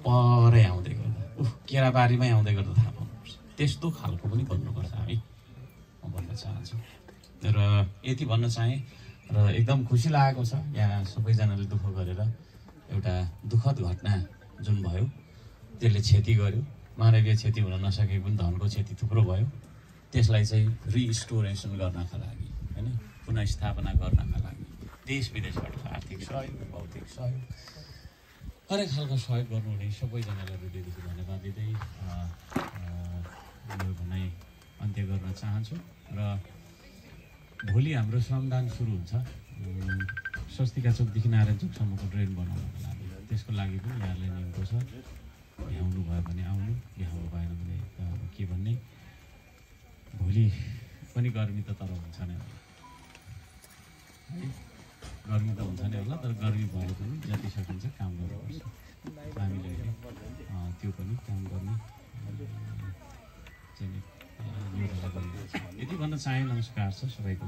परै आउँदै गर्दा केराबारीमै आउँदै गर्दा थाहा पाउनुपर्छ। त्यस्तो खालको पनि गर्नुपर्छ हामी, म भन्न चाहन्छु। र यति भन्न चाहेँ र एकदम खुसी लागेको छ यहाँ सबैजनाले दुःख गरेर एउटा दुःखद घटना जुन भयो त्यसले क्षति गर्यो। मानवीय क्षति हुन नसके पनि धनको क्षति थुप्रो भयो। त्यसलाई चाहिँ रिस्टोरेसन गर्नका लागि हैन, पुनर्स्थापना गर्नका लागि देश विदेशबाट आर्थिक सहयोग, भौतिक सहयोग, हरेक खालको सहयोग गर्नुहुने सबैजनालाई हृदयदेखि धन्यवाद दिँदै यो भनाइ अन्त्य गर्न चाहन्छु। र भोलि हाम्रो श्रमदान सुरु हुन्छ स्वस्तिका चोकदेखि नारायण चोकसम्मको ड्रेन बनाउनको लागि। त्यसको लागि पनि यहाँलाई निम्तो छ, भ्याउनु भयो भने आउनु, भ्याउनु भएन भने के भन्ने। भोलि पनि गर्मी त तर हुन्छ नै होला है, गर्मी त हुन्छ नै होला, तर गर्मी भए पनि जति सकिन्छ काम गर्नुपर्छ हामीले, त्यो पनि काम गर्ने चाहिँ योजना गरिरहेको छ। यति भन्न चाहे। नमस्कार छ सबैको।